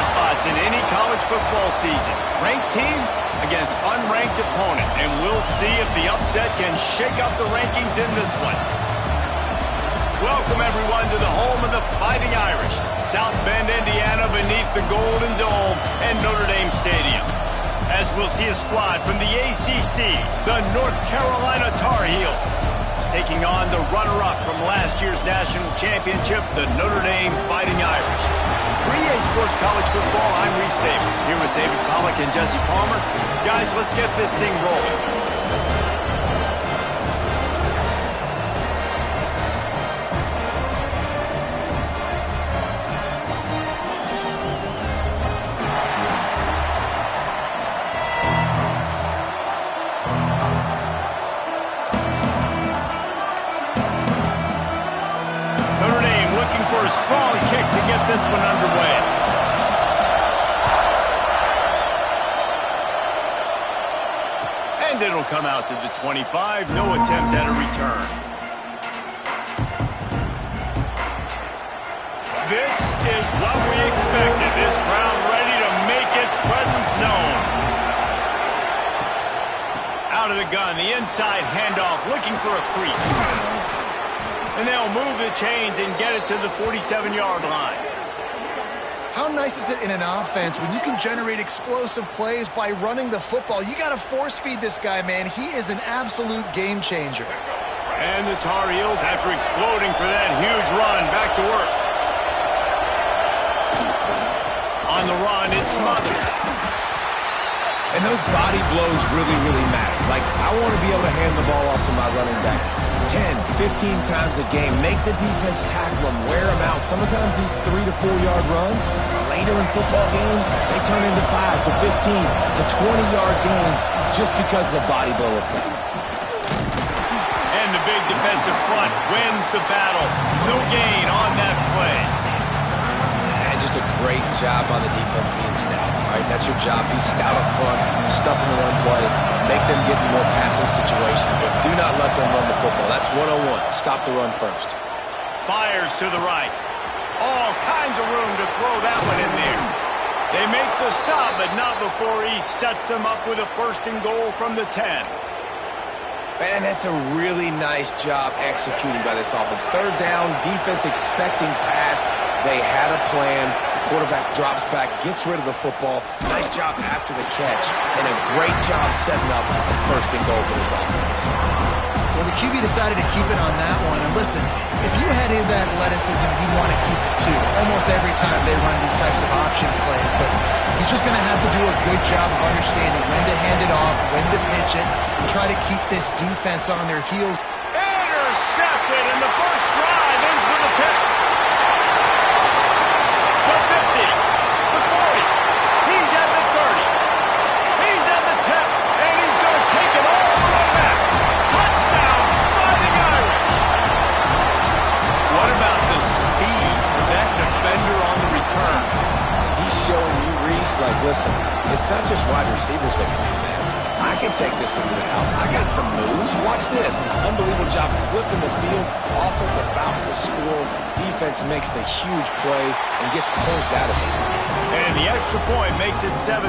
spots in any college football season. Ranked team against unranked opponent. And we'll see if the upset can shake up the rankings in this one. Welcome, everyone, to the home of the Fighting Irish. South Bend, Indiana, beneath the Golden Dome and Notre Dame Stadium. As we'll see a squad from the ACC, the North Carolina Tar Heels, taking on the runner-up from last year's national championship, the Notre Dame Fighting Irish. For EA Sports College Football, I'm Reese Davis, here with David Pollack and Jesse Palmer. Guys, let's get this thing rolling. For a strong kick to get this one underway. And it'll come out to the 25. No attempt at a return. This is what we expected. This crowd ready to make its presence known. Out of the gun, the inside handoff, looking for a crease. And they'll move the chains and get it to the 47-yard line. How nice is it in an offense when you can generate explosive plays by running the football? You got to force-feed this guy, man. He is an absolute game changer. And the Tar Heels, after exploding for that huge run, back to work. On the run, it's Smothers. And those body blows really matter. Like, I want to be able to hand the ball off to my running back 10, 15 times a game. Make the defense tackle them, wear them out. Sometimes these 3 to 4 yard runs, later in football games, they turn into 5 to 15 to 20-yard gains just because of the body blow effect. And the big defensive front wins the battle. No gain on that play. Just a great job on the defense being stout. All right, that's your job. Be stout up front, stuff in the run play, make them get in more passing situations, but do not let them run the football. That's 101. Stop the run first. Fires to the right. All kinds of room to throw that one in there. They make the stop, but not before he sets them up with a first and goal from the 10. Man, that's a really nice job executing by this offense. Third down, defense expecting pass. They had a plan. The quarterback drops back, gets rid of the football. Nice job after the catch, and a great job setting up a first and goal for this offense. Well, the QB decided to keep it on that one. And listen, if you had his athleticism, you'd want to keep it too. Almost every time they run these types of option plays. But he's just going to have to do a good job of understanding when to hand it off, when to pitch it, and try to keep this defense on their heels. Intercepted, and the first drive ends with a pick. The 50, the 40, he's at the 30, he's at the 10, and he's going to take it all the way back. Touchdown, Fighting Irish. What about the speed of that defender on the return? He's showing you, Reese, like, listen, it's not just wide receivers that can do that. I can take this thing to the house. I got some moves. Watch this. Unbelievable job flipping the field. Offense about to score. Defense makes the huge plays and gets points out of it. And the extra point makes it 7-0.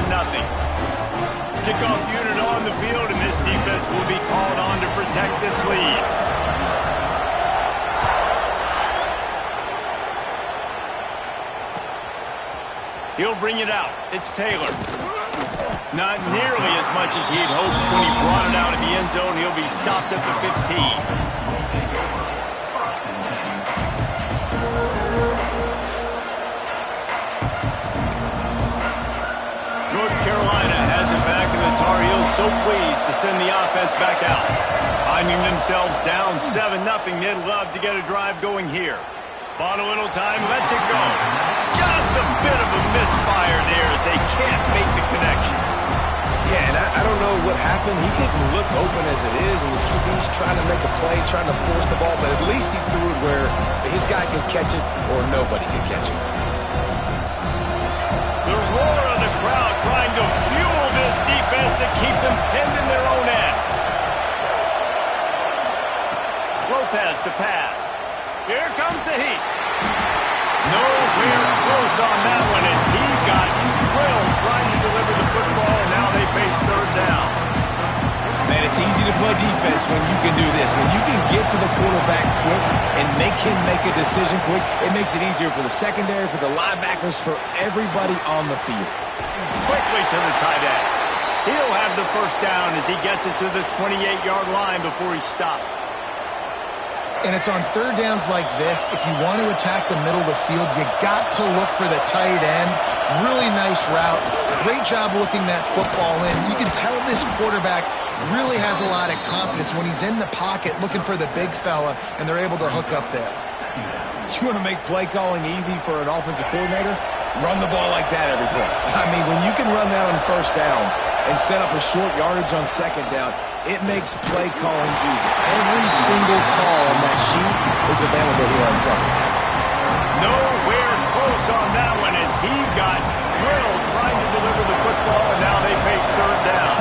Kickoff unit on the field, and this defense will be called on to protect this lead. He'll bring it out. It's Taylor. Not nearly as much as he'd hoped when he brought it out of the end zone. He'll be stopped at the 15. North Carolina has it back, and the Tar Heels so pleased to send the offense back out. Finding themselves down 7-0, they'd love to get a drive going here. Bought a little time, lets it go. Just a bit of a misfire there as they can't make the connection. Yeah, and I don't know what happened. He didn't look open as it is, and the QB's trying to make a play, trying to force the ball, but at least he threw it where his guy could catch it or nobody could catch it. The roar of the crowd trying to fuel this defense to keep them pinned in their own end. Lopez to pass. Here comes the heat. Nowhere close on that one as he got drilled trying to deliver the football, and now they face third down. Man, it's easy to play defense when you can do this. When you can get to the quarterback quick and make him make a decision quick, it makes it easier for the secondary, for the linebackers, for everybody on the field. Quickly to the tight end. He'll have the first down as he gets it to the 28-yard line before he stopped. And it's on third downs like this. If you want to attack the middle of the field, you got to look for the tight end. Really nice route. Great job looking that football in. You can tell this quarterback really has a lot of confidence when he's in the pocket looking for the big fella, and they're able to hook up there. You want to make play calling easy for an offensive coordinator? Run the ball like that every play. I mean, when you can run that on first down and set up a short yardage on second down, it makes play calling easy. Every single call on that sheet is available here on second down. Nowhere close on that one as he got drilled trying to deliver the football, and now they face third down.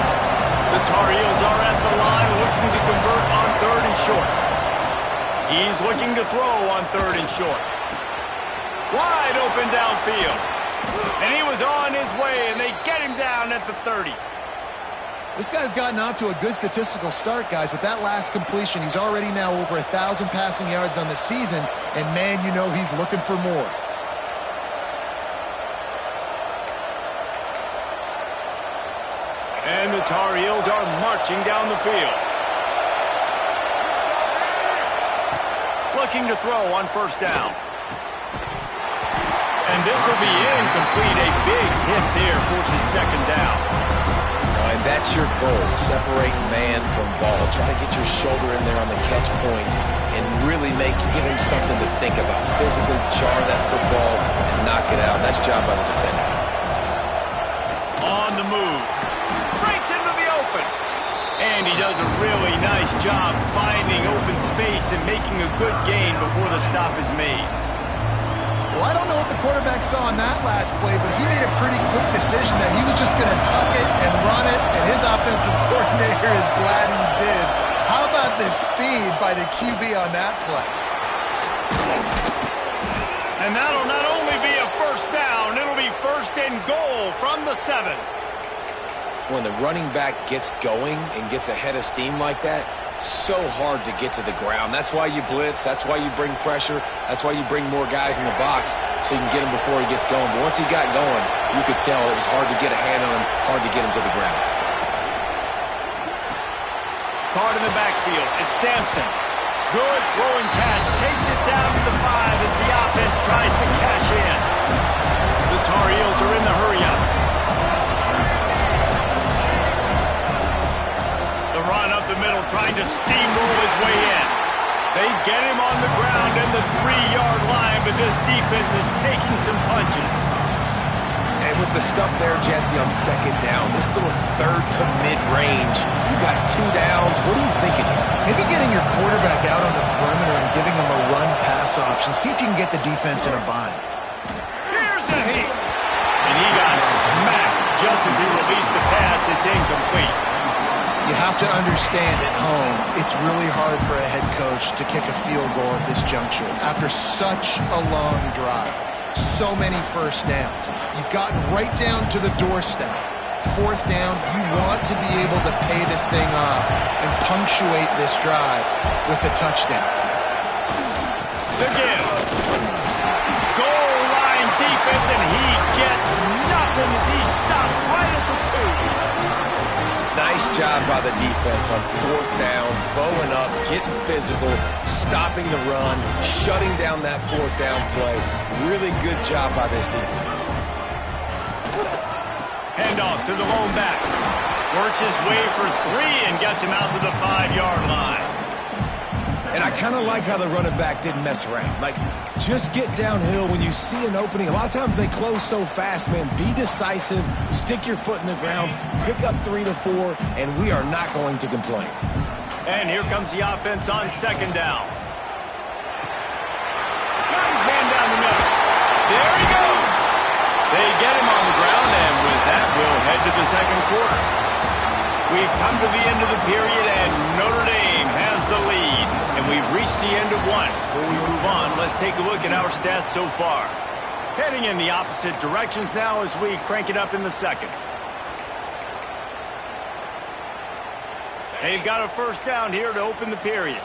The Tar Heels are at the line looking to convert on third and short. He's looking to throw on third and short. Wide open downfield. And he was on his way, and they get him down at the 30. This guy's gotten off to a good statistical start, guys. With that last completion, he's already now over 1,000 passing yards on the season, and man, you know he's looking for more. And the Tar Heels are marching down the field. Looking to throw on first down. And this will be incomplete. A big hit there forces second down. And that's your goal, separate man from ball. Try to get your shoulder in there on the catch point and really give him something to think about. Physically jar that football and knock it out. Nice job by the defender. On the move. Breaks into the open. And he does a really nice job finding open space and making a good gain before the stop is made. Well, I don't know what the quarterback saw on that last play, but he made a pretty quick decision that he was just going to tuck it and run it, and his offensive coordinator is glad he did. How about the speed by the QB on that play? And that'll not only be a first down, it'll be first and goal from the 7. When the running back gets going and gets ahead of steam like that, so hard to get to the ground. That's why you blitz. That's why you bring pressure. That's why you bring more guys in the box so you can get him before he gets going. But once he got going, you could tell it was hard to get a hand on him, hard to get him to the ground. Card in the backfield. It's Sampson. Good throwing catch. Takes it down to the 5 as the offense tries to cash in. The Tar Heels are in the hurry-up. Run up the middle, trying to steamroll his way in. They get him on the ground in the 3-yard line, but this defense is taking some punches. And with the stuff there, Jesse, on second down, this little third to mid-range, you got 2 downs. What are you thinking here? Maybe getting your quarterback out on the perimeter and giving him a run-pass option. See if you can get the defense in a bind. Here's a hit. And he got smacked just as he released the pass. It's incomplete. You have to understand at home, it's really hard for a head coach to kick a field goal at this juncture. After such a long drive, so many first downs, you've gotten right down to the doorstep. Fourth down, you want to be able to pay this thing off and punctuate this drive with a touchdown. The give. Goal line defense, and he gets nothing as he stopped right at the 2. Nice job by the defense on fourth down, bowing up, getting physical, stopping the run, shutting down that fourth down play. Really good job by this defense. Handoff to the lone back. Works his way for 3 and gets him out to the 5-yard line. And I kind of like how the running back didn't mess around. Like, just get downhill when you see an opening. A lot of times they close so fast, man. Be decisive, stick your foot in the ground, pick up 3 to 4, and we are not going to complain. And here comes the offense on second down. Got his man down the middle. There he goes. They get him on the ground, and with that, we'll head to the second quarter. We've come to the end of the period, and Notre Dame has the lead. And we've reached the end of one. Before we move on, let's take a look at our stats so far. Heading in the opposite directions now as we crank it up in the second. They've got a first down here to open the period.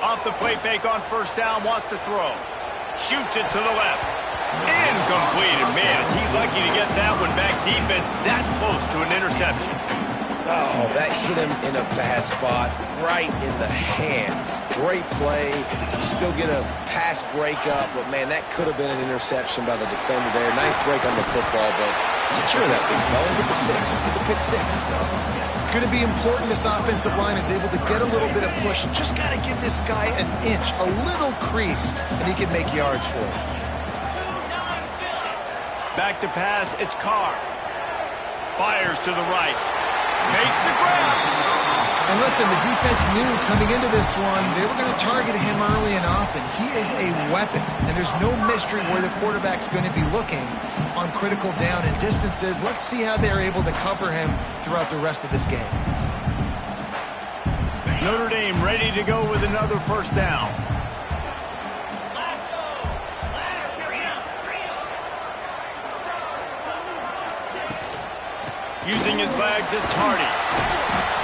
Off the play fake on first down, wants to throw. Shoots it to the left. Incomplete. And man, is he lucky to get that one back. Defense that close to an interception. Oh, that hit him in a bad spot, right in the hands. Great play. You still get a pass breakup, but man, that could have been an interception by the defender there. Nice break on the football, but secure that big fella. Get the six. Get the pick six. It's going to be important this offensive line is able to get a little bit of push. Just got to give this guy an inch, a little crease, and he can make yards for it. Back to pass, it's Carr. Fires to the right. Makes the grab. And listen, the defense knew coming into this one, they were going to target him early and often. He is a weapon, and there's no mystery where the quarterback's going to be looking on critical down and distances. Let's see how they're able to cover him throughout the rest of this game. Notre Dame ready to go with another first down. Using his legs, it's Hardy.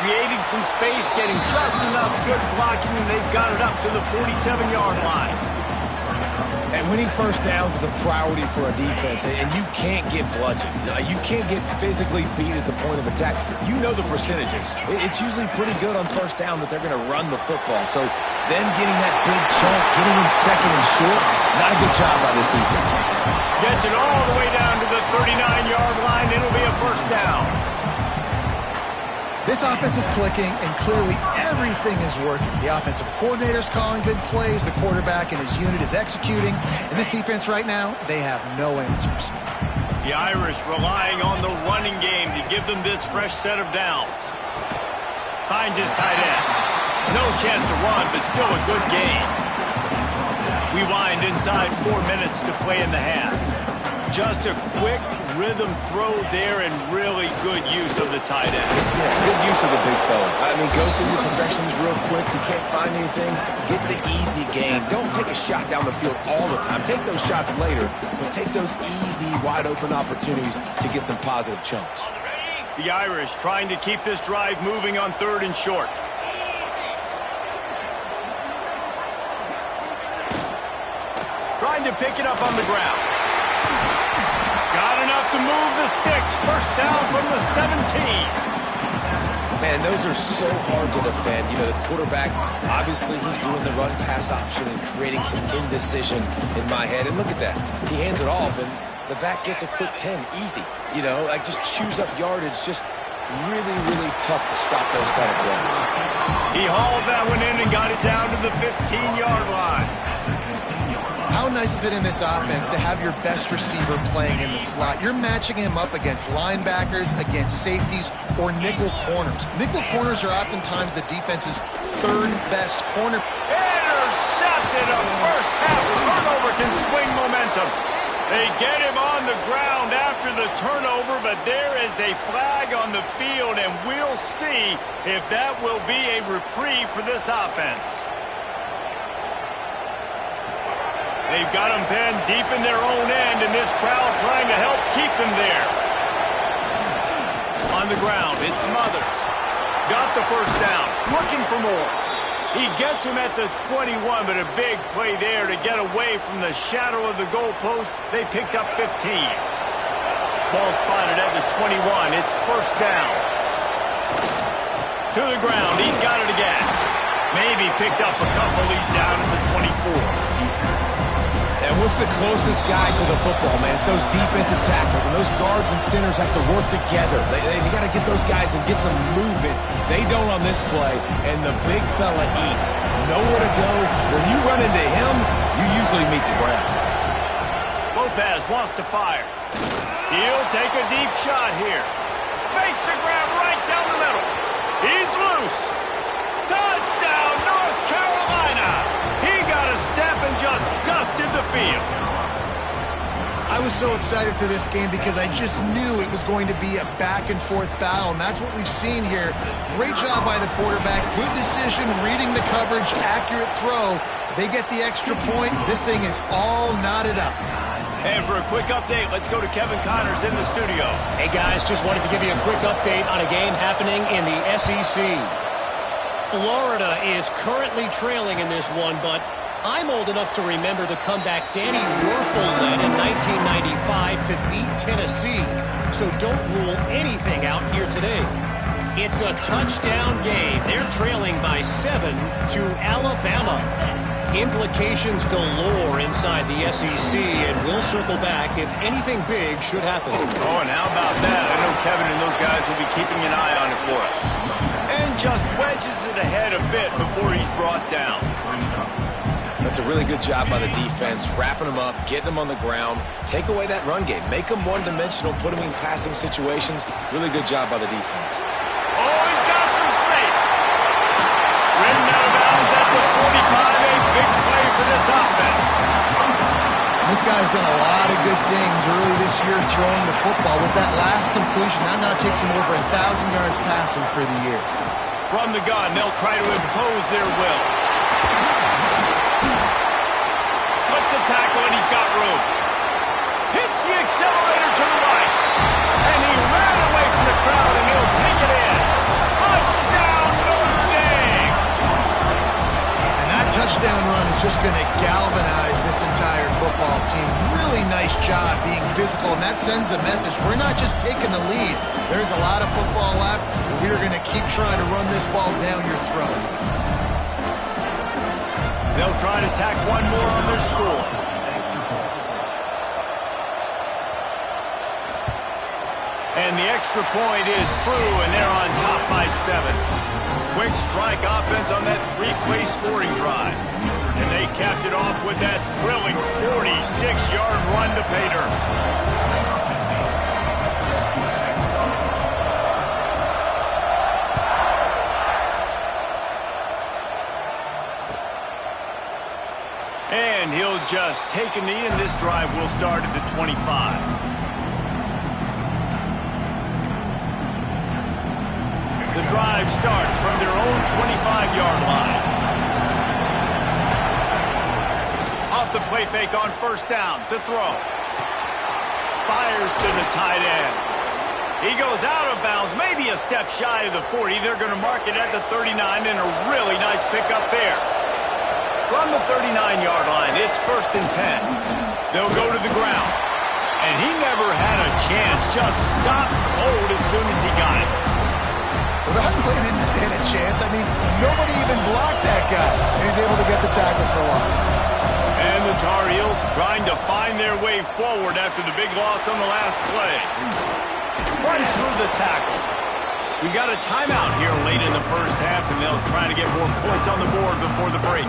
Creating some space, getting just enough good blocking, and they've got it up to the 47-yard line. And winning first downs is a priority for a defense, and you can't get bludgeoned. You can't get physically beat at the point of attack. You know the percentages. It's usually pretty good on first down that they're going to run the football. So then getting that big chunk, getting in second and short, not a good job by this defense. Gets it all the way down to the 39-yard line. It'll be a first down. This offense is clicking, and clearly everything is working. The offensive coordinator's calling good plays. The quarterback and his unit is executing. And this defense right now, they have no answers. The Irish relying on the running game to give them this fresh set of downs. Finds his tight end. No chance to run, but still a good game. We wind inside 4 minutes to play in the half. Just a quick rhythm throw there and really good use of the tight end. Yeah, good use of the big fella. I mean, go through your progressions real quick. You can't find anything, get the easy gain. Don't take a shot down the field all the time. Take those shots later, but take those easy, wide-open opportunities to get some positive chunks. The Irish trying to keep this drive moving on third and short. Trying to pick it up on the ground. Got enough to move the sticks. First down from the 17. Man, those are so hard to defend. You know, the quarterback, obviously he's doing the run-pass option and creating some indecision in my head. And look at that. He hands it off, and the back gets a quick 10. Easy. You know, like just chews up yardage. Just really, really tough to stop those kind of plays. He hauled that one in and got it down to the 15-yard line. How nice is it in this offense to have your best receiver playing in the slot? You're matching him up against linebackers, against safeties, or nickel corners. Nickel corners are oftentimes the defense's third best corner. Intercepted. A first half turnover can swing momentum. They get him on the ground after the turnover, but there is a flag on the field, and we'll see if that will be a reprieve for this offense. They've got them pinned deep in their own end, and this crowd trying to help keep them there. On the ground, it's Smothers. Got the first down, looking for more. He gets him at the 21, but a big play there to get away from the shadow of the goalpost. They picked up 15. Ball spotted at the 21. It's first down. To the ground, he's got it again. Maybe picked up a couple. He's down at the 24. And what's the closest guy to the football, man? It's those defensive tackles, and those guards and centers have to work together. They got to get those guys and get some movement. They don't on this play, and the big fella eats. Nowhere to go. When you run into him, you usually meet the ground. Lopez wants to fire. He'll take a deep shot here. Makes a grab right down the middle. He's loose. Touchdown, North Carolina. He got a step and just dusted the field. I I was so excited for this game because I just knew it was going to be a back-and-forth battle, and that's what we've seen here. Great job by the quarterback. Good decision, reading the coverage, accurate throw. They get the extra point. This thing is all knotted up. And for a quick update, let's go to Kevin Connors in the studio. Hey, guys, just wanted to give you a quick update on a game happening in the SEC. Florida is currently trailing in this one, but I'm old enough to remember the comeback Danny Wuerffel led in 1995 to beat Tennessee. So don't rule anything out here today. It's a touchdown game. They're trailing by 7 to Alabama. Implications galore inside the SEC, and we'll circle back if anything big should happen. Oh, and how about that? I know Kevin and those guys will be keeping an eye on it for us. And just wedges it ahead a bit before he's brought down. That's a really good job by the defense, wrapping them up, getting them on the ground, take away that run game, make them one-dimensional, put them in passing situations. Really good job by the defense. Oh, he's got some space. Ridden out of bounds at the 45, a big play for this offense. This guy's done a lot of good things early this year throwing the football. With that last completion, that now takes him over 1,000 yards passing for the year. From the gun, they'll try to impose their will. Slips a tackle, and he's got room. Hits the accelerator to the right. And he ran away from the crowd, and he'll take it in. Touchdown, Notre Dame! And that touchdown run is just going to galvanize this entire football team. Really nice job being physical, and that sends a message. We're not just taking the lead. There's a lot of football left, and we are going to keep trying to run this ball down your throat. They'll try to tack one more on their score. And the extra point is true, and they're on top by 7. Quick strike offense on that 3-play scoring drive. And they capped it off with that thrilling 46-yard run to pay dirt. And he'll just take a knee, and this drive will start at the 25. The drive starts from their own 25-yard line. Off the play fake on first down to throw. Fires to the tight end. He goes out of bounds, maybe a step shy of the 40. They're going to mark it at the 39, and a really nice pickup there. From the 39-yard line, it's 1st and 10. They'll go to the ground. And he never had a chance, just stopped cold as soon as he got it. Well, that play didn't stand a chance. I mean, nobody even blocked that guy. And he's able to get the tackle for loss. And the Tar Heels trying to find their way forward after the big loss on the last play. Runs through the tackle. We got a timeout here late in the first half, and they'll try to get more points on the board before the break.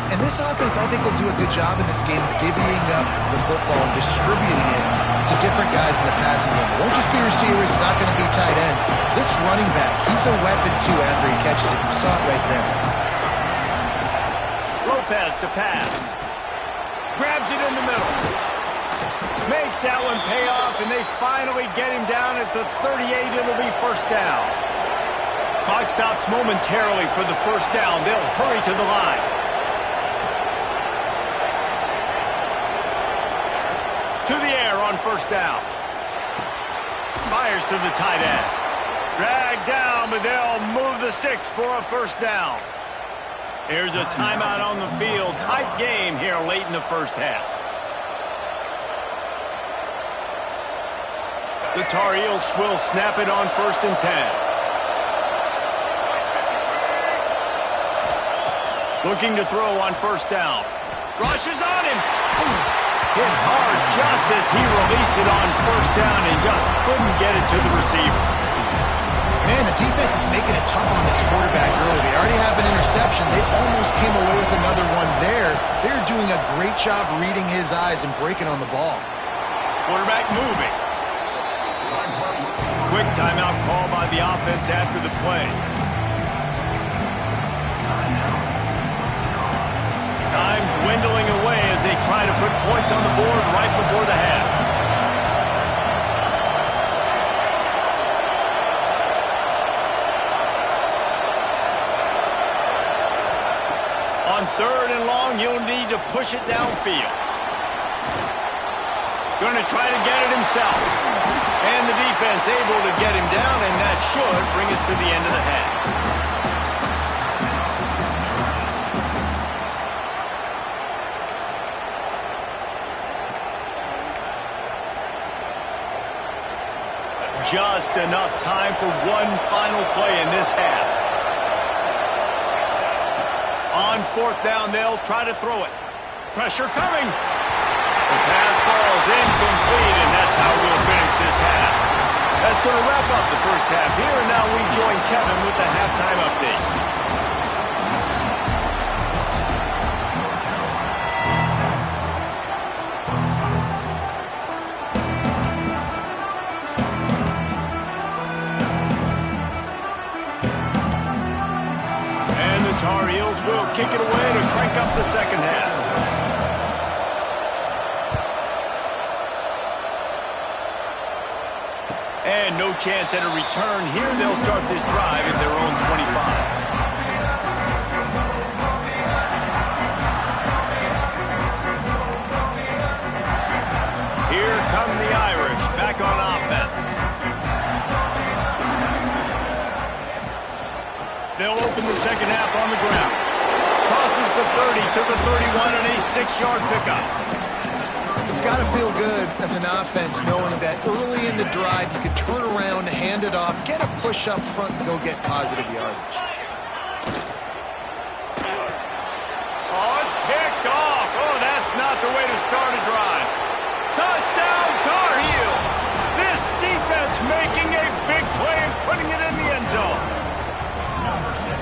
And this offense, I think, will do a good job in this game divvying up the football and distributing it to different guys in the passing game. It won't just be receivers. It's not going to be tight ends. This running back, he's a weapon, too, after he catches it. You saw it right there. Lopez to pass. Grabs it in the middle. Makes that one pay off, and they finally get him down at the 38. It'll be 1st down. Clock stops momentarily for the 1st down. They'll hurry to the line. To the air on 1st down. Fires to the tight end. Dragged down, but they'll move the sticks for a 1st down. Here's a timeout on the field. Tight game here late in the first half. The Tar Heels will snap it on 1st and 10. Looking to throw on 1st down. Rushes on him. Hit hard just as he released it on 1st down and just couldn't get it to the receiver. Man, the defense is making it tough on this quarterback early. They already have an interception. They almost came away with another one there. They're doing a great job reading his eyes and breaking on the ball. Quarterback moving. Quick timeout call by the offense after the play. Time dwindling away as they try to put points on the board right before the half. On 3rd and long, you'll need to push it downfield. Going to try to get it himself. And the defense able to get him down, and that should bring us to the end of the half. Just enough time for one final play in this half. On 4th down, they'll try to throw it. Pressure coming. The pass falls incomplete, and that's how we'll finish this half. That's going to wrap up the first half here, and now we join Kevin with the halftime update. Tar Heels will kick it away to crank up the second half. And no chance at a return here. They'll start this drive at their own 25. Here come the Irish back on offense. They'll open the second half on the ground. Crosses the 30 to the 31 and a 6-yard pickup. It's got to feel good as an offense knowing that early in the drive you can turn around, hand it off, get a push up front, and go get positive yardage. Oh, it's picked off. Oh, that's not the way to start a drive. Touchdown, Tar Heels. This defense making a big play and putting it in the end zone.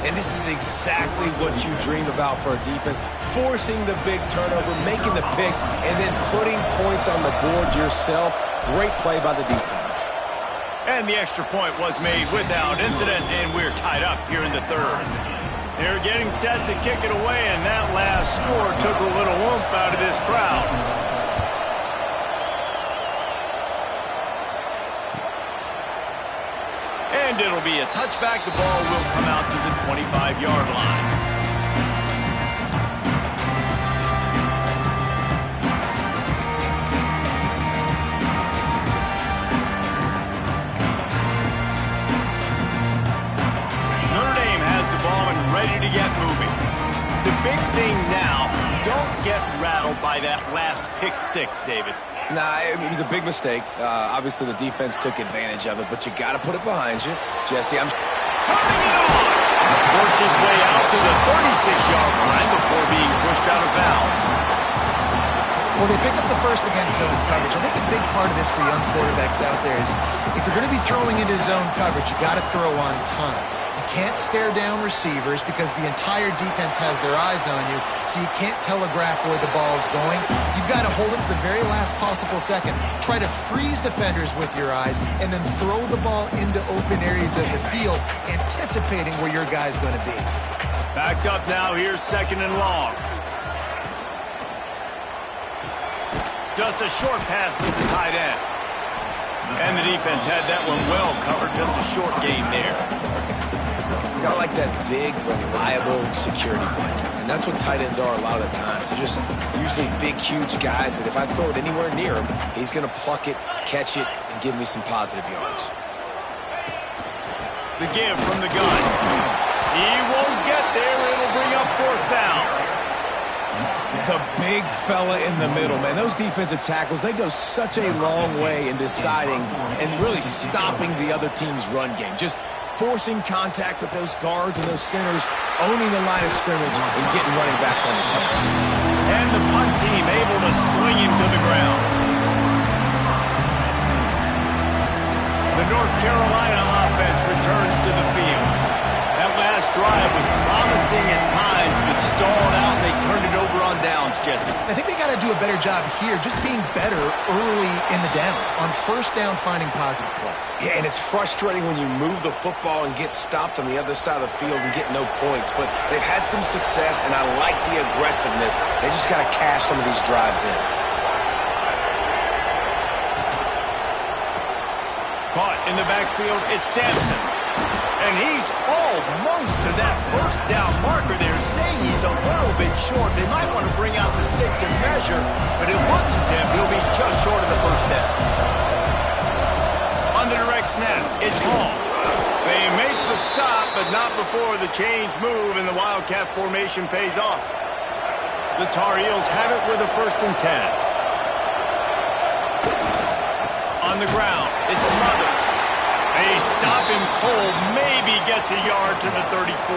And this is exactly what you dream about for a defense. Forcing the big turnover, making the pick, and then putting points on the board yourself. Great play by the defense. And the extra point was made without incident, and we're tied up here in the 3rd. They're getting set to kick it away, and that last score took a little oomph out of this crowd. And it'll be a touchback. The ball will come out to the 25-yard line. Notre Dame has the ball and ready to get moving. The big thing now, don't get rattled by that last pick 6, David. Nah, it was a big mistake. Obviously, the defense took advantage of it, but you got to put it behind you. Jesse, I'm turning it on. Works his way out to the 36-yard line before being pushed out of bounds. Well, they pick up the first against zone coverage. I think a big part of this for young quarterbacks out there is if you're going to be throwing into zone coverage, you got to throw on time. You can't stare down receivers because the entire defense has their eyes on you, so you can't telegraph where the ball's going. You've got to hold it to the very last possible second. Try to freeze defenders with your eyes and then throw the ball into open areas of the field, anticipating where your guy's going to be. Backed up now. Here's 2nd and long. Just a short pass to the tight end. And the defense had that one well covered. Just a short gain there. Kind of like that big, reliable security blanket. And that's what tight ends are a lot of the times. They're just usually big, huge guys that if I throw it anywhere near him, he's going to pluck it, catch it, and give me some positive yards. The give from the gun. He won't get there. It'll bring up 4th down. The big fella in the middle, man. Those defensive tackles, they go such a long way in deciding and really stopping the other team's run game. Just forcing contact with those guards and those centers, owning the line of scrimmage, and getting running backs on the ground. And the punt team able to sling him to the ground. The North Carolina offense returns to the field. That last drive was promising at times, but stalled out, and they turned it over on downs, Jesse. I think they got to do a better job here, just being better early in the downs. On 1st down, finding positive plays. Yeah, and it's frustrating when you move the football and get stopped on the other side of the field and get no points. But they've had some success, and I like the aggressiveness. They just got to cash some of these drives in. Caught in the backfield, it's Sampson. And he's almost to that first down marker there, saying he's a little bit short. They might want to bring out the sticks and measure, but it looks as if he'll be just short of the first down. On the direct snap, it's Hall. They make the stop, but not before the change move, and the Wildcat formation pays off. The Tar Heels have it with a 1st and 10. On the ground, it's Smothers. They stop him cold, maybe gets a yard to the 34.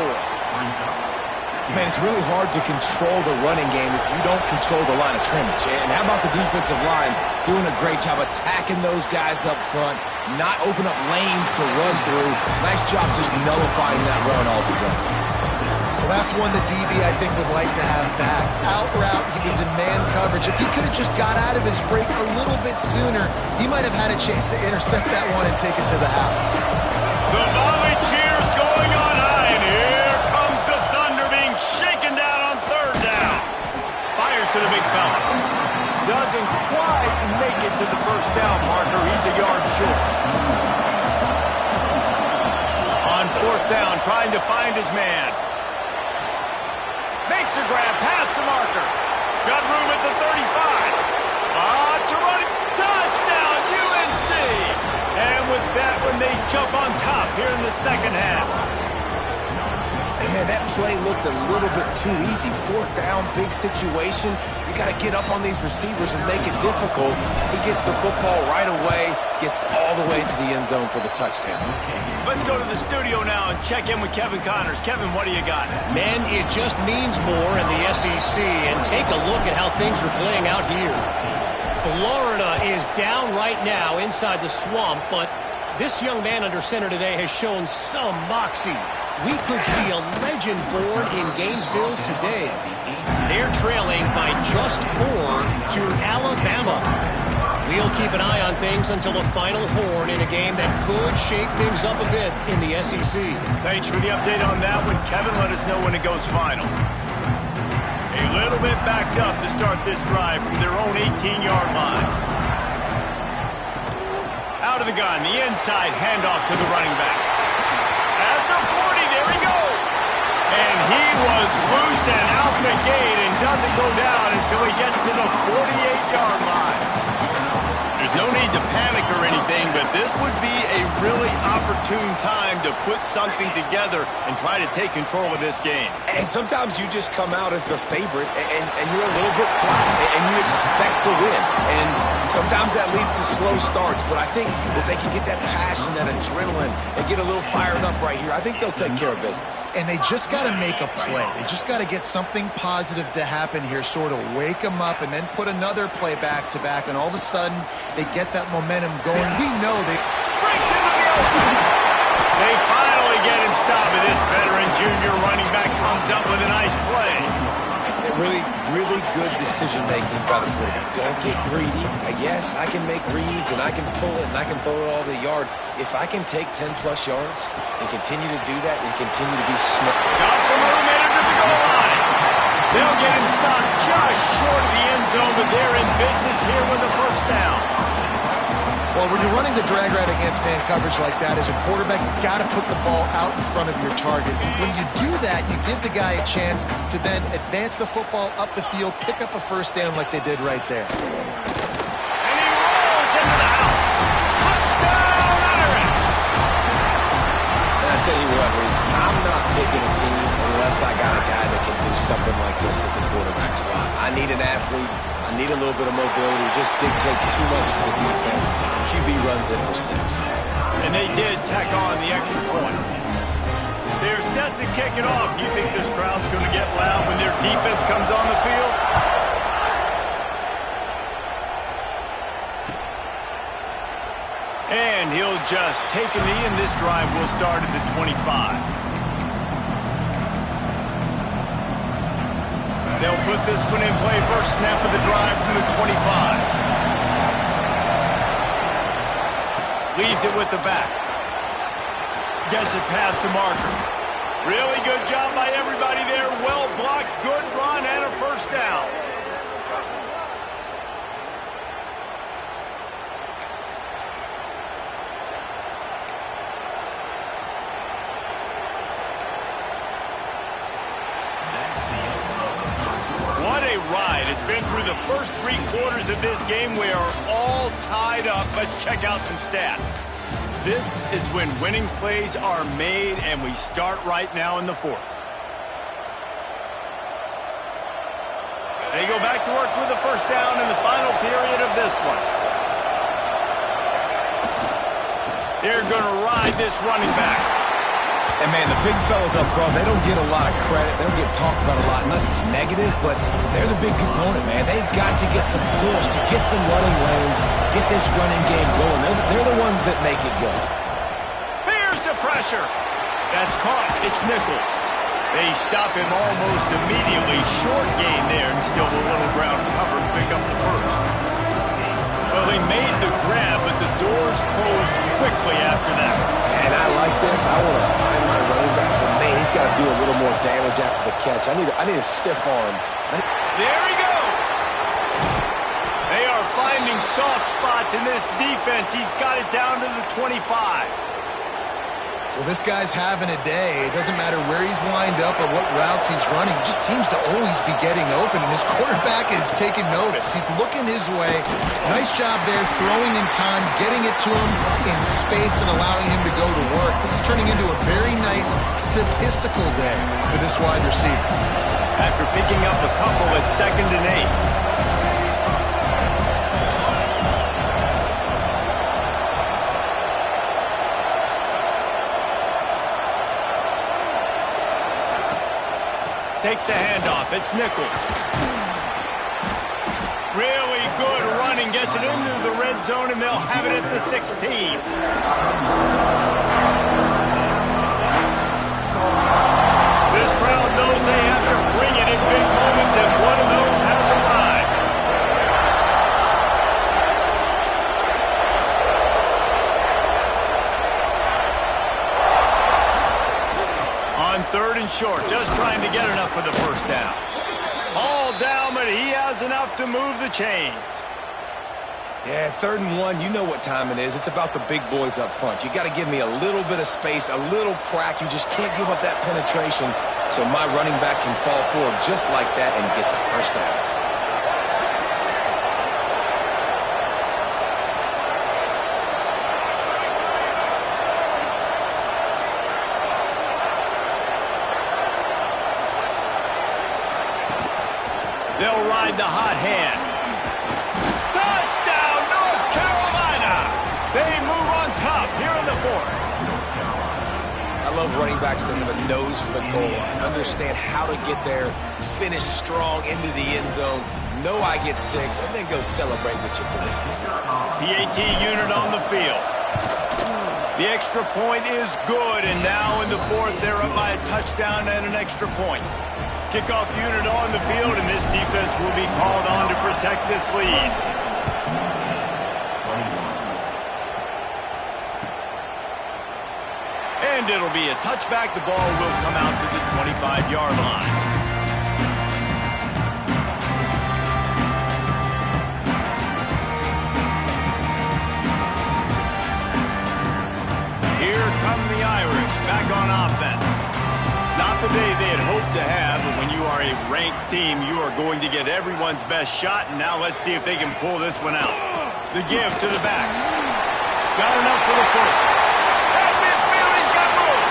Man, it's really hard to control the running game if you don't control the line of scrimmage. And how about the defensive line doing a great job attacking those guys up front, not open up lanes to run through. Nice job just nullifying that run altogether. Well, that's one the DB, I think, would like to have back. Out route, he was in man coverage. If he could have just got out of his break a little bit sooner, he might have had a chance to intercept that one and take it to the house. The volley cheers going on high, and here comes the Thunder being shaken down on 3rd down. Fires to the big fella. Doesn't quite make it to the first down marker. He's a yard short. On 4th down, trying to find his man. Makes a grab past the marker. Got room at the 35. To run it. Touchdown, UNC! And with that one, they jump on top here in the second half. And man, that play looked a little bit too easy. 4th down, big situation. You got to get up on these receivers and make it difficult. He gets the football right away, gets all the way to the end zone for the touchdown. Let's go to the studio now and check in with Kevin Connors. Kevin, what do you got? Man, it just means more in the SEC, and take a look at how things are playing out here. Florida is down right now inside the swamp, but this young man under center today has shown some moxie. We could see a legend born in Gainesville today. They're trailing by just 4 to Alabama. We'll keep an eye on things until the final horn in a game that could shake things up a bit in the SEC. Thanks for the update on that one, Kevin. Let us know when it goes final. A little bit backed up to start this drive from their own 18-yard line. Out of the gun, the inside handoff to the running back. At the 40, there he goes. And he was loose and out the gate and doesn't go down until he gets to the 48-yard line. There's no need to panic or anything, but this would be a really opportune time to put something together and try to take control of this game. And sometimes you just come out as the favorite, and you're a little bit flat, and you expect to win. And sometimes that leads to slow starts, but I think if they can get that passion, that adrenaline, and get a little fired up right here, I think they'll take care of business. And they just got to make a play. They just got to get something positive to happen here, sort of wake them up, and then put another play back-to-back, and all of a sudden they get that momentum going. We know they... Breaks into the open. They finally get him stopped, and this veteran junior running back comes up with a nice play. Really, really good decision-making by the quarterback. Don't get greedy. Yes, I can make reads, and I can pull it, and I can throw it all the yard. If I can take 10-plus yards and continue to do that and continue to be smart. Got some room headed to the goal line. They'll get him stopped just short of the end zone, but they're in business here with a first down. Well, when you're running the drag route against man coverage like that, as a quarterback, you've got to put the ball out in front of your target. When you do that, you give the guy a chance to then advance the football up the field, pick up a first down like they did right there. And he rolls into the house. Touchdown, Irish! And I tell you what, Reese, I'm not picking a team unless I got a guy that can do something like this at the quarterback spot. I need an athlete. I need a little bit of mobility. It just dictates too much to the defense. QB runs in for 6. And they did tack on the extra point. They're set to kick it off. You think this crowd's going to get loud when their defense comes on the field? And he'll just take a knee, and this drive will start at the 25. They'll put this one in play first snap of the drive from the 25. Leaves it with the back. Gets it past the marker. Really good job by everybody there. Well blocked, good run, and a first down. It's been through the first 3 quarters of this game. We are all tied up. Let's check out some stats. This is when winning plays are made, and we start right now in the 4th. They go back to work with the first down in the final period of this one. They're going to ride this running back. And, man, the big fellas up front, they don't get a lot of credit. They don't get talked about a lot unless it's negative, but they're the big component, man. They've got to get some push, to get some running lanes, get this running game going. They're the ones that make it go. Here's the pressure. That's caught. It's Nichols. They stop him almost immediately. Short gain there, and still a little ground cover to pick up the first. Well, they made the grab, but the doors closed quickly after that. And I like this. I want to find my running back, but, man, he's got to do a little more damage after the catch. I need a stiff arm. There he goes. They are finding soft spots in this defense. He's got it down to the 25. Well, this guy's having a day. It doesn't matter where he's lined up or what routes he's running. He just seems to always be getting open, and his quarterback is taking notice. He's looking his way. Nice job there, throwing in time, getting it to him in space and allowing him to go to work. This is turning into a very nice statistical day for this wide receiver. After picking up a couple at 2nd and 8. Takes the handoff. It's Nichols. Really good running. Gets it into the red zone, and they'll have it at the 16. This crowd knows they have to bring it in big moments, and one of those has arrived. On 3rd and short, just trying to get enough for the first down. All down, but he has enough to move the chains. Yeah, 3rd and 1, you know what time it is. It's about the big boys up front. You got to give me a little bit of space, a little crack. You just can't give up that penetration so my running back can fall forward just like that and get the first down. They'll ride the hot hand. Touchdown, North Carolina! They move on top here in the 4th. I love running backs that have a nose for the goal line. Understand how to get there, finish strong into the end zone, know I get 6, and then go celebrate with your boys. PAT unit on the field. The extra point is good, and now in the 4th, they're up by a touchdown and an extra point. Kickoff unit on the field, and this defense will be called on to protect this lead. And it'll be a touchback. The ball will come out to the 25-yard line. Here come the Irish back on offense. Not the day they had hoped to have, but when you are a ranked team, you are going to get everyone's best shot, and now let's see if they can pull this one out. The give to the back. Got enough for the first. At midfield, he's got room.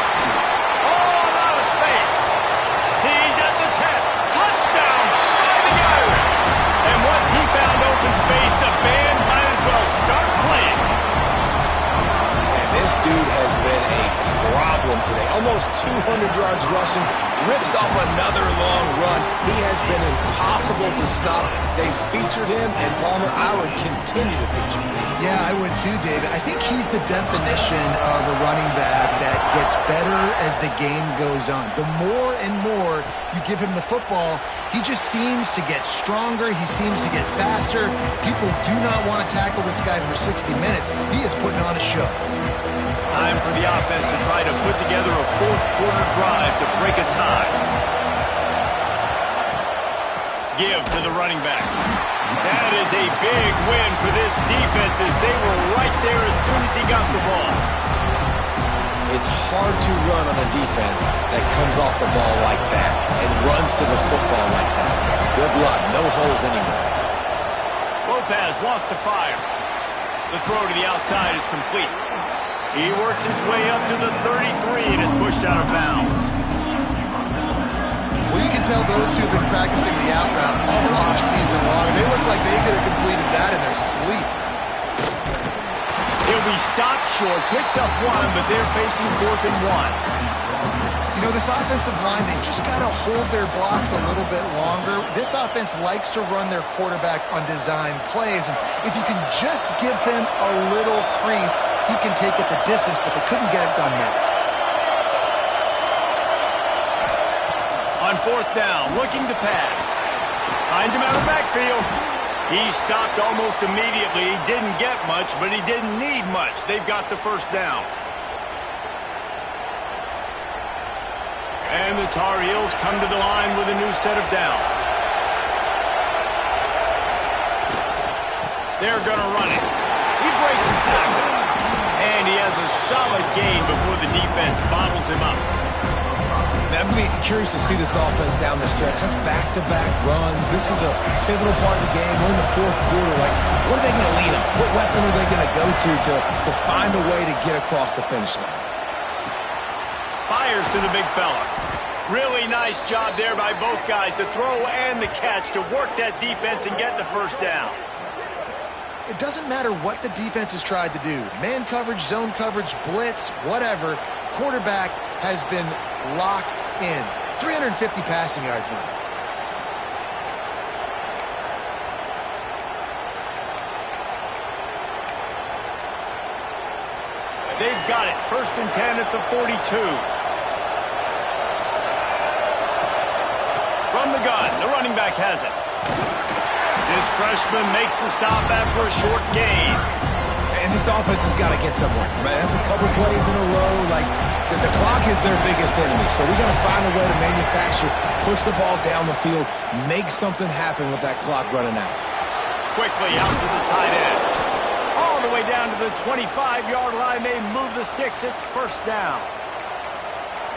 All out of space. He's at the 10. Touchdown by the Irish. And once he found open space, the band might as well start playing. And this dude has been a problem today. Almost 200 yards rushing, rips off another long run. He has been impossible to stop. They've featured him, and Palmer, I would continue to feature him. Yeah, I would too, David. I think he's the definition of a running back that gets better as the game goes on. The more and more you give him the football, he just seems to get stronger. He seems to get faster. People do not want to tackle this guy for 60 minutes. He is putting on a show. Time for the offense to try to put together a 4th quarter drive to break a tie. Give to the running back. That is a big win for this defense as they were right there as soon as he got the ball. It's hard to run on a defense that comes off the ball like that and runs to the football like that. Good luck. No holes anywhere. Lopez wants to fire. The throw to the outside is complete. He works his way up to the 33 and is pushed out of bounds. Well, you can tell those two have been practicing the out route all off-season long. They look like they could have completed that in their sleep. He'll be stopped short, picks up one, but they're facing 4th and 1. You know, this offensive line, they just got to hold their blocks a little bit longer. This offense likes to run their quarterback on design plays, and if you can just give him a little crease, he can take it the distance, but they couldn't get it done there. On 4th down, looking to pass. Finds him out of the backfield. He stopped almost immediately. He didn't get much, but he didn't need much. They've got the first down. And the Tar Heels come to the line with a new set of downs. They're going to run it. He breaks the tackle. And he has a solid gain before the defense bottles him up. Now, I'm really curious to see this offense down the stretch. That's back-to-back runs. This is a pivotal part of the game. We're in the 4th quarter. Like, what are they going to lean on? What weapon are they going to go to find a way to get across the finish line? Fires to the big fella. Really nice job there by both guys to throw and the catch to work that defense and get the first down. It doesn't matter what the defense has tried to do. Man coverage, zone coverage, blitz, whatever. Quarterback has been locked in. 350 passing yards now. They've got it. 1st and 10 at the 42. From the gun, the running back has it. This freshman makes the stop after a short gain. And this offense has got to get somewhere. Man, that's a couple plays in a row. Like, the clock is their biggest enemy. So we got to find a way to manufacture, push the ball down the field, make something happen with that clock running out. Quickly out to the tight end. All the way down to the 25-yard line. They move the sticks. It's 1st down.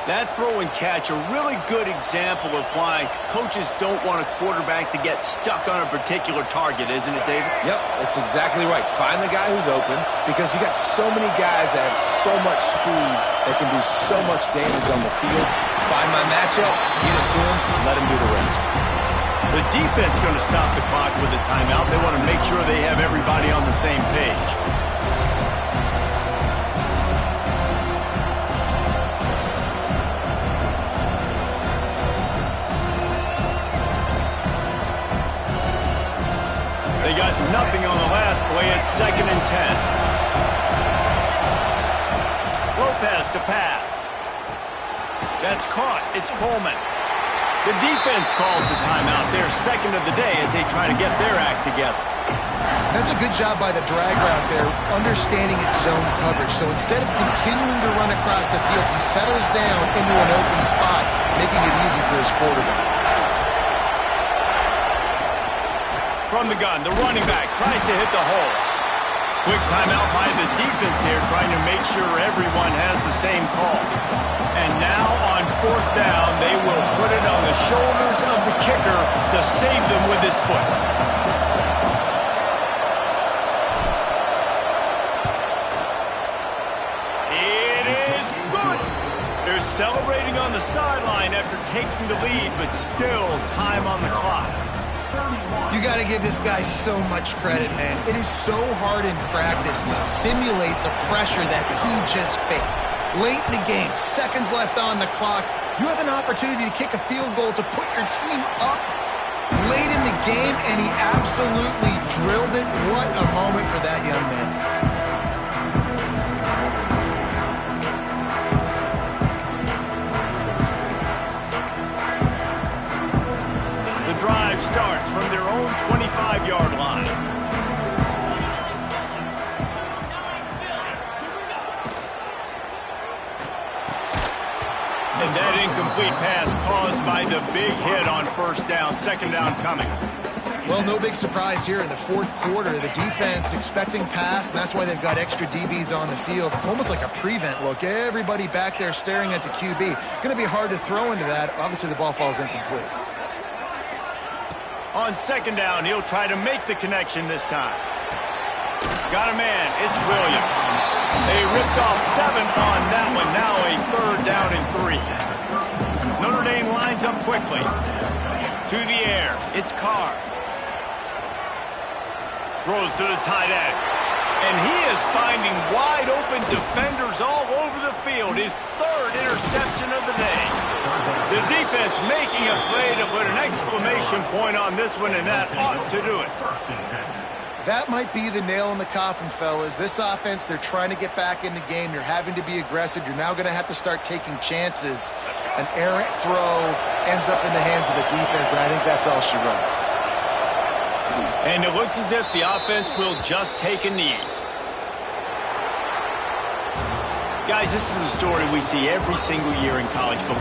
That throw and catch, a really good example of why coaches don't want a quarterback to get stuck on a particular target, isn't it, David? Yep, that's exactly right. Find the guy who's open, because you got so many guys that have so much speed that can do so much damage on the field. Find my matchup, get it to him, let him do the rest. The defense going to stop the clock with a timeout. They want to make sure they have everybody on the same page. They got nothing on the last play. It's 2nd and 10. Lopez to pass. That's caught. It's Coleman. The defense calls the timeout. They're 2nd of the day as they try to get their act together. That's a good job by the drag route there, understanding its zone coverage. So instead of continuing to run across the field, he settles down into an open spot, making it easy for his quarterback. From the gun, the running back tries to hit the hole. Quick timeout by the defense there, trying to make sure everyone has the same call. And now on 4th down, they will put it on the shoulders of the kicker to save them with his foot. It is good. They're celebrating on the sideline after taking the lead, but still time on the clock. You got to give this guy so much credit, man. It is so hard in practice to simulate the pressure that he just faced. Late in the game, seconds left on the clock, you have an opportunity to kick a field goal to put your team up late in the game, and he absolutely drilled it. What a moment for that young man. Drive starts from their own 25-yard line. And that incomplete pass caused by the big hit on 1st down. 2nd down coming. Well, no big surprise here in the 4th quarter. The defense expecting pass, and that's why they've got extra DBs on the field. It's almost like a prevent look. Everybody back there staring at the QB. Going to be hard to throw into that. Obviously, the ball falls incomplete. On second down, he'll try to make the connection this time. Got a man. It's Williams. They ripped off 7 on that one. Now a 3rd down and 3. Notre Dame lines up quickly. To the air. It's Carr. Throws to the tight end. And he is finding wide open defenders all over the field. His 3rd interception of the day. The defense making a play to put an exclamation point on this one, and that ought to do it. That might be the nail in the coffin, fellas. This offense, they're trying to get back in the game. You're having to be aggressive. You're now going to have to start taking chances. An errant throw ends up in the hands of the defense, and I think that's all she wrote. And it looks as if the offense will just take a knee. Guys, this is a story we see every single year in college football.